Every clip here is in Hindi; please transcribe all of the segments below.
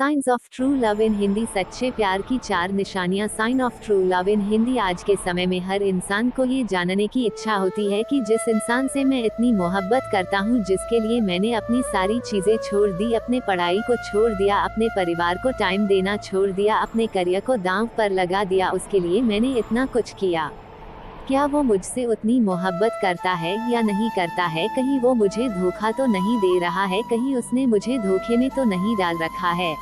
Science of true love in Hindi. सच्चे प्यार की 4 निशानियां। Sign of true love in Hindi. आज के समय में हर इंसान को ये जानने की इच्छा होती है कि जिस इंसान से मैं इतनी मोहब्बत करता हूँ, जिसके लिए मैंने अपनी सारी चीजें छोड़ दी, अपने पढ़ाई को छोड़ दिया, अपने परिवार को टाइम देना छोड़ दिया, अपने करियर को दांव पर लगा दिया, उसके लिए मैंने इतना कुछ किया, क्या वो मुझसे उतनी मोहब्बत करता है या नहीं करता है? कहीं वो मुझे धोखा तो नहीं दे रहा है? कहीं उसने मुझे धोखे में तो नहीं डाल रखा है?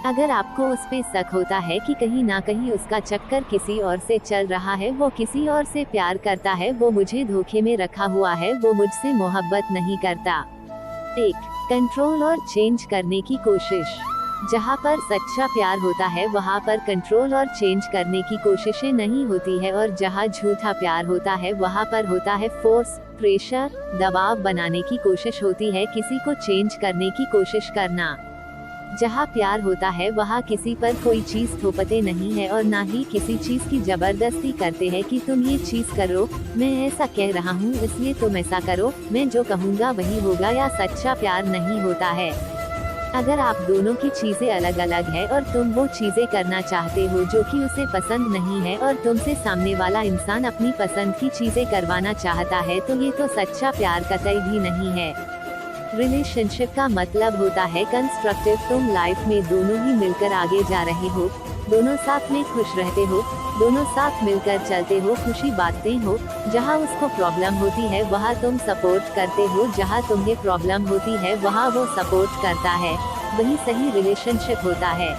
अगर आपको उस पे शक होता है कि कहीं ना कहीं उसका चक्कर किसी और से चल रहा है, वो किसी और से प्यार करता है, वो मुझे धोखे में रखा हुआ है, वो मुझसे मोहब्बत नहीं करता। 1. कंट्रोल और चेंज करने की कोशिश। जहाँ पर सच्चा प्यार होता है वहाँ पर कंट्रोल और चेंज करने की कोशिशें नहीं होती है, और जहाँ झूठा प्यार होता है वहाँ पर होता है फोर्स, प्रेशर, दबाव बनाने की कोशिश होती है, किसी को चेंज करने की कोशिश करना। जहाँ प्यार होता है वहाँ किसी पर कोई चीज थोपते नहीं है, और ना ही किसी चीज की जबरदस्ती करते हैं कि तुम ये चीज करो, मैं ऐसा कह रहा हूँ इसलिए तुम ऐसा करो, मैं जो कहूँगा वही होगा। या सच्चा प्यार नहीं होता है। अगर आप दोनों की चीजें अलग अलग है और तुम वो चीजें करना चाहते हो जो कि उसे पसंद नहीं है, और तुमसे सामने वाला इंसान अपनी पसंद की चीजें करवाना चाहता है, तो ये तो सच्चा प्यार कतई भी नहीं है। रिलेशनशिप का मतलब होता है कंस्ट्रक्टिव। तुम लाइफ में दोनों ही मिलकर आगे जा रहे हो, दोनों साथ में खुश रहते हो, दोनों साथ मिलकर चलते हो, खुशी बांटते हो। जहाँ उसको प्रॉब्लम होती है वहाँ तुम सपोर्ट करते हो, जहाँ तुम्हें प्रॉब्लम होती है वहाँ वो सपोर्ट करता है, वही सही रिलेशनशिप होता है।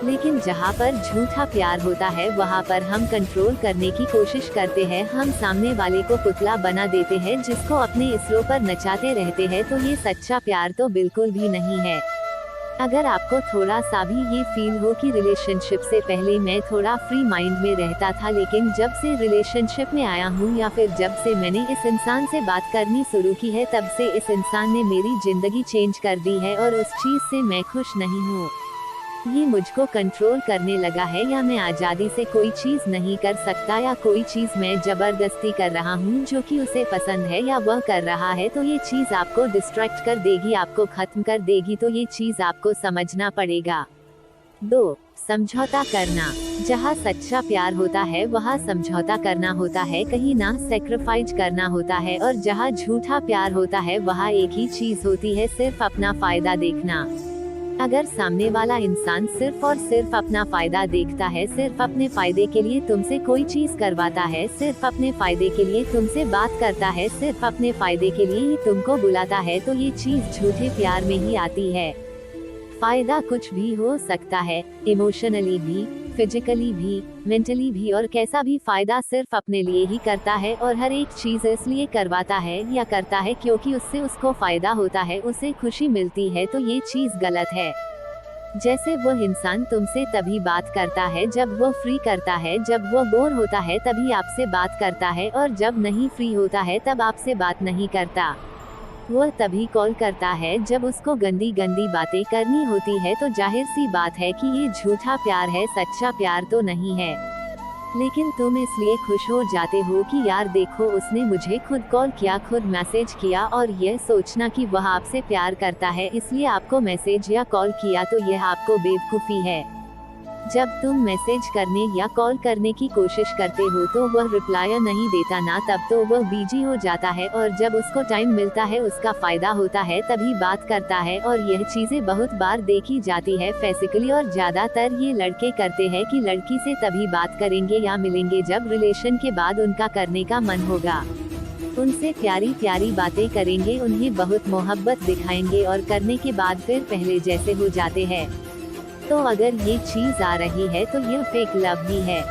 लेकिन जहाँ पर झूठा प्यार होता है वहाँ पर हम कंट्रोल करने की कोशिश करते हैं, हम सामने वाले को पुतला बना देते हैं, जिसको अपने इसरो पर नचाते रहते हैं, तो ये सच्चा प्यार तो बिल्कुल भी नहीं है। अगर आपको थोड़ा सा भी ये फील हो कि रिलेशनशिप से पहले मैं थोड़ा फ्री माइंड में रहता था, लेकिन जब से रिलेशनशिप में आया हूँ या फिर जब से मैंने इस इंसान से बात करनी शुरू की है, तब से इस इंसान ने मेरी जिंदगी चेंज कर दी है, और उस चीज से मैं खुश नहीं हूँ। ये मुझको कंट्रोल करने लगा है, या मैं आज़ादी से कोई चीज़ नहीं कर सकता, या कोई चीज़ मैं जबरदस्ती कर रहा हूँ जो कि उसे पसंद है या वह कर रहा है, तो ये चीज़ आपको डिस्ट्रैक्ट कर देगी, आपको खत्म कर देगी, तो ये चीज़ आपको समझना पड़ेगा। 2. समझौता करना। जहाँ सच्चा प्यार होता है वहाँ समझौता करना होता है, कहीं ना सैक्रिफाइस करना होता है, और जहाँ झूठा प्यार होता है वहाँ एक ही चीज़ होती है, सिर्फ अपना फायदा देखना। अगर सामने वाला इंसान सिर्फ और सिर्फ अपना फायदा देखता है, सिर्फ अपने फायदे के लिए तुमसे कोई चीज करवाता है, सिर्फ अपने फायदे के लिए तुमसे बात करता है, सिर्फ अपने फायदे के लिए ही तुमको बुलाता है, तो ये चीज झूठे प्यार में ही आती है। फायदा कुछ भी हो सकता है, इमोशनली भी, फिजिकली भी, मेंटली भी, और कैसा भी फायदा सिर्फ अपने लिए ही करता है, और हर एक चीज इसलिए करवाता है या करता है क्योंकि उससे उसको फायदा होता है, उसे खुशी मिलती है, तो ये चीज गलत है। जैसे वह इंसान तुमसे तभी बात करता है जब वो फ्री करता है, जब वो बोर होता है तभी आपसे बात करता है, और जब नहीं फ्री होता है तब आपसे बात नहीं करता। वह तभी कॉल करता है जब उसको गंदी गंदी बातें करनी होती है, तो जाहिर सी बात है कि ये झूठा प्यार है, सच्चा प्यार तो नहीं है। लेकिन तुम इसलिए खुश हो जाते हो कि यार देखो उसने मुझे खुद कॉल किया, खुद मैसेज किया, और यह सोचना कि वह आपसे प्यार करता है इसलिए आपको मैसेज या कॉल किया, तो यह आपको बेवकूफ़ी है। जब तुम मैसेज करने या कॉल करने की कोशिश करते हो तो वह रिप्लाई नहीं देता ना, तब तो वह बिजी हो जाता है, और जब उसको टाइम मिलता है, उसका फायदा होता है, तभी बात करता है। और यह चीजें बहुत बार देखी जाती है फिजिकली, और ज्यादातर ये लड़के करते हैं कि लड़की से तभी बात करेंगे या मिलेंगे जब रिलेशन के बाद उनका करने का मन होगा। उनसे प्यारी प्यारी बातें करेंगे, उन्हें बहुत मोहब्बत दिखाएंगे, और करने के बाद फिर पहले जैसे हो जाते हैं। तो अगर ये चीज आ रही है तो यह फेक लव ही है।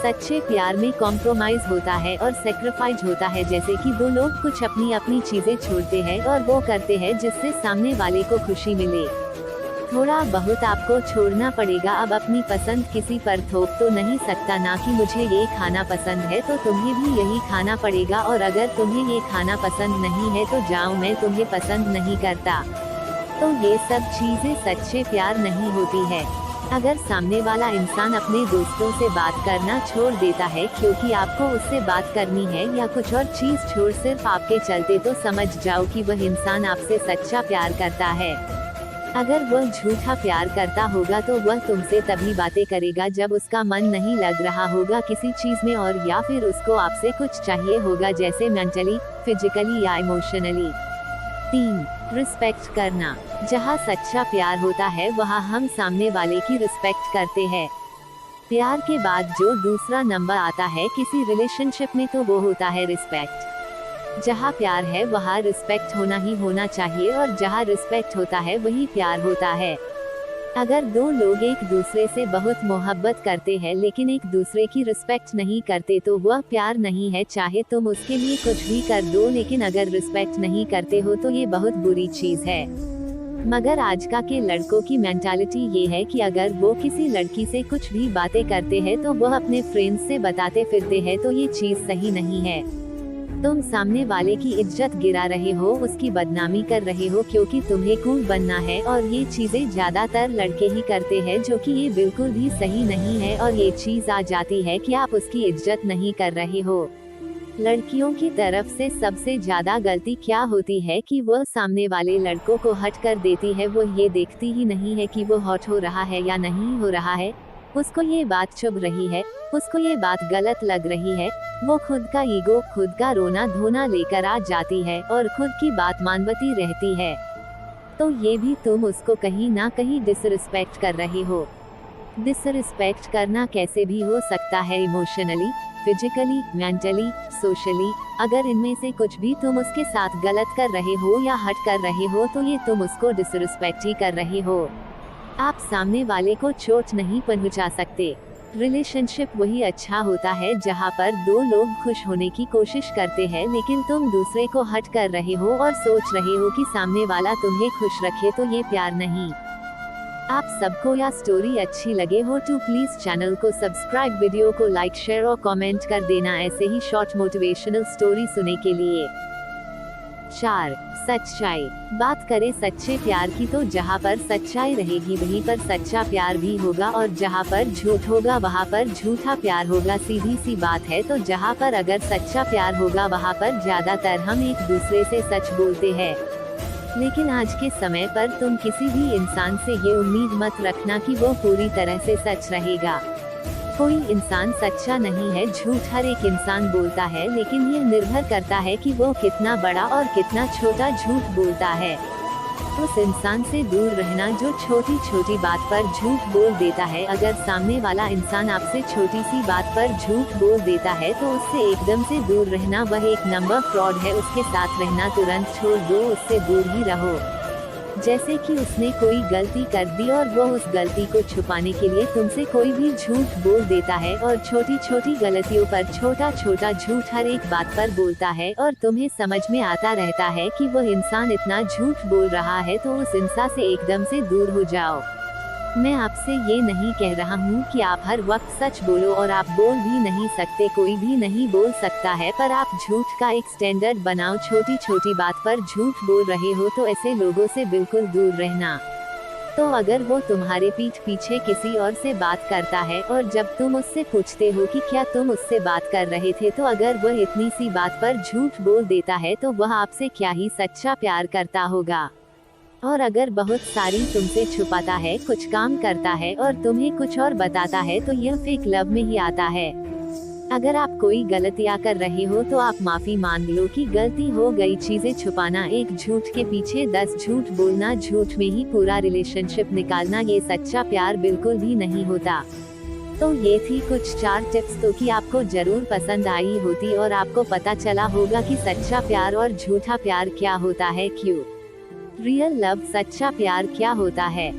सच्चे प्यार में कॉम्प्रोमाइज होता है और सेक्रीफाइस होता है, जैसे कि दो लोग कुछ अपनी अपनी चीजें छोड़ते हैं और वो करते हैं जिससे सामने वाले को खुशी मिले। थोड़ा बहुत आपको छोड़ना पड़ेगा। अब अपनी पसंद किसी पर थोप तो नहीं सकता ना, कि मुझे ये खाना पसंद है तो तुम्हें भी यही खाना पड़ेगा, और अगर तुम्हें ये खाना पसंद नहीं है तो जाओ, मैं तुम्हें पसंद नहीं करता। तो ये सब चीजें सच्चे प्यार नहीं होती है। अगर सामने वाला इंसान अपने दोस्तों से बात करना छोड़ देता है क्योंकि आपको उससे बात करनी है, या कुछ और चीज छोड़ सिर्फ आपके चलते, तो समझ जाओ कि वह इंसान आपसे सच्चा प्यार करता है। अगर वह झूठा प्यार करता होगा तो वह तुमसे तभी बातें करेगा जब उसका मन नहीं लग रहा होगा किसी चीज में, और या फिर उसको आपसे कुछ चाहिए होगा, जैसे मेंटली, फिजिकली या इमोशनली। 3. रिस्पेक्ट करना। जहाँ सच्चा प्यार होता है वहाँ हम सामने वाले की रिस्पेक्ट करते हैं। प्यार के बाद जो दूसरा नंबर आता है किसी रिलेशनशिप में तो वो होता है रिस्पेक्ट। जहाँ प्यार है वहाँ रिस्पेक्ट होना ही होना चाहिए, और जहाँ रिस्पेक्ट होता है वही प्यार होता है। अगर दो लोग एक दूसरे से बहुत मोहब्बत करते हैं लेकिन एक दूसरे की रिस्पेक्ट नहीं करते तो वह प्यार नहीं है, चाहे तुम उसके लिए कुछ भी कर दो, लेकिन अगर रिस्पेक्ट नहीं करते हो तो ये बहुत बुरी चीज है। मगर आजकल के लड़कों की मेंटालिटी ये है कि अगर वो किसी लड़की से कुछ भी बातें करते हैं तो वह अपने फ्रेंड्स से बताते फिरते हैं, तो ये चीज सही नहीं है। तुम सामने वाले की इज्जत गिरा रहे हो, उसकी बदनामी कर रहे हो क्योंकि तुम्हें कूल बनना है, और ये चीजें ज्यादातर लड़के ही करते हैं, जो कि ये बिल्कुल भी सही नहीं है। और ये चीज आ जाती है कि आप उसकी इज्जत नहीं कर रहे हो। लड़कियों की तरफ से सबसे ज्यादा गलती क्या होती है कि वह सामने वाले लड़कों को हट कर देती है। वो ये देखती ही नहीं है कि वो हॉट हो रहा है या नहीं हो रहा है, उसको ये बात चुभ रही है, उसको ये बात गलत लग रही है। वो खुद का ईगो, खुद का रोना धोना लेकर आ जाती है और खुद की बात मानवती रहती है, तो ये भी तुम उसको कहीं ना कहीं डिसरिस्पेक्ट कर रहे हो। डिसरिस्पेक्ट करना कैसे भी हो सकता है, इमोशनली, फिजिकली, मेंटली, सोशली। अगर इनमें से कुछ भी तुम उसके साथ गलत कर रहे हो या हट कर रहे हो तो ये तुम उसको डिसरिस्पेक्ट ही कर रहे हो। आप सामने वाले को चोट नहीं पहुंचा सकते। रिलेशनशिप वही अच्छा होता है जहां पर दो लोग खुश होने की कोशिश करते हैं, लेकिन तुम दूसरे को हट कर रहे हो और सोच रहे हो कि सामने वाला तुम्हें खुश रखे, तो ये प्यार नहीं। आप सबको यह स्टोरी अच्छी लगे हो तो प्लीज चैनल को सब्सक्राइब, वीडियो को लाइक, शेयर और कमेंट कर देना ऐसे ही शॉर्ट मोटिवेशनल स्टोरी सुनने के लिए। 4. सच्चाई। बात करें सच्चे प्यार की तो जहाँ पर सच्चाई रहेगी वहीं पर सच्चा प्यार भी होगा, और जहाँ पर झूठ होगा वहाँ पर झूठा प्यार होगा। सीधी सी बात है। तो जहाँ पर अगर सच्चा प्यार होगा वहाँ पर ज्यादातर हम एक दूसरे से सच बोलते हैं, लेकिन आज के समय पर तुम किसी भी इंसान से ये उम्मीद मत रखना कि वो पूरी तरह से सच रहेगा। कोई इंसान सच्चा नहीं है, झूठ हर एक इंसान बोलता है, लेकिन ये निर्भर करता है कि वो कितना बड़ा और कितना छोटा झूठ बोलता है। उस इंसान से दूर रहना जो छोटी छोटी बात पर झूठ बोल देता है। अगर सामने वाला इंसान आपसे छोटी सी बात पर झूठ बोल देता है तो उससे एकदम से दूर रहना, वह एक नंबर फ्रॉड है। उसके साथ रहना तुरंत छोड़ दो, उससे दूर ही रहो। जैसे कि उसने कोई गलती कर दी और वो उस गलती को छुपाने के लिए तुमसे कोई भी झूठ बोल देता है, और छोटी छोटी गलतियों पर छोटा छोटा झूठ हर एक बात पर बोलता है, और तुम्हें समझ में आता रहता है कि वह इंसान इतना झूठ बोल रहा है, तो उस इंसान से एकदम से दूर हो जाओ। मैं आपसे ये नहीं कह रहा हूँ कि आप हर वक्त सच बोलो, और आप बोल भी नहीं सकते, कोई भी नहीं बोल सकता है, पर आप झूठ का एक स्टैंडर्ड बनाओ। छोटी छोटी बात पर झूठ बोल रहे हो तो ऐसे लोगों से बिल्कुल दूर रहना। तो अगर वो तुम्हारे पीठ पीछे किसी और से बात करता है और जब तुम उससे पूछते हो कि क्या तुम उससे बात कर रहे थे, तो अगर वह इतनी सी बात पर झूठ बोल देता है तो वह आपसे क्या ही सच्चा प्यार करता होगा। और अगर बहुत सारी तुमसे छुपाता है, कुछ काम करता है और तुम्हें कुछ और बताता है, तो यह फेक लव में ही आता है। अगर आप कोई गलतियां कर रहे हो तो आप माफी मांग लो कि गलती हो गई। चीजें छुपाना, एक झूठ के पीछे 10 झूठ बोलना, झूठ में ही पूरा रिलेशनशिप निकालना, ये सच्चा प्यार बिल्कुल भी नहीं होता। तो ये थी कुछ 4 टिप्स, तो कि आपको जरूर पसंद आई होती और आपको पता चला होगा कि सच्चा प्यार और झूठा प्यार क्या होता है। क्यों रियल लव, सच्चा प्यार क्या होता है?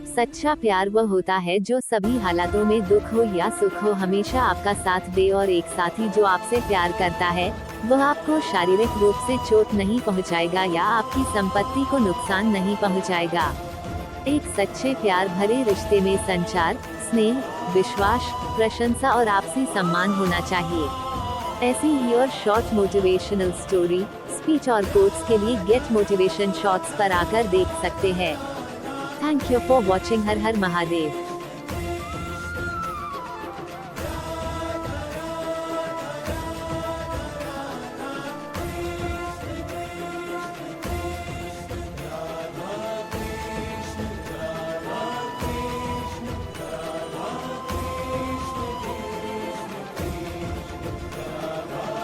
सच्चा प्यार वह होता है जो सभी हालातों में, दुख हो या सुख हो, हमेशा आपका साथ दे, और एक साथी जो आपसे प्यार करता है वह आपको शारीरिक रूप से चोट नहीं पहुंचाएगा या आपकी संपत्ति को नुकसान नहीं पहुंचाएगा। एक सच्चे प्यार भरे रिश्ते में संचार, स्नेह, विश्वास, प्रशंसा और आपसी सम्मान होना चाहिए। ऐसी ही और शॉर्ट मोटिवेशनल स्टोरी, स्पीच और कोट्स के लिए गेट मोटिवेशन शॉर्ट्स पर आकर देख सकते हैं। Thank you for watching. Her her Mahadev.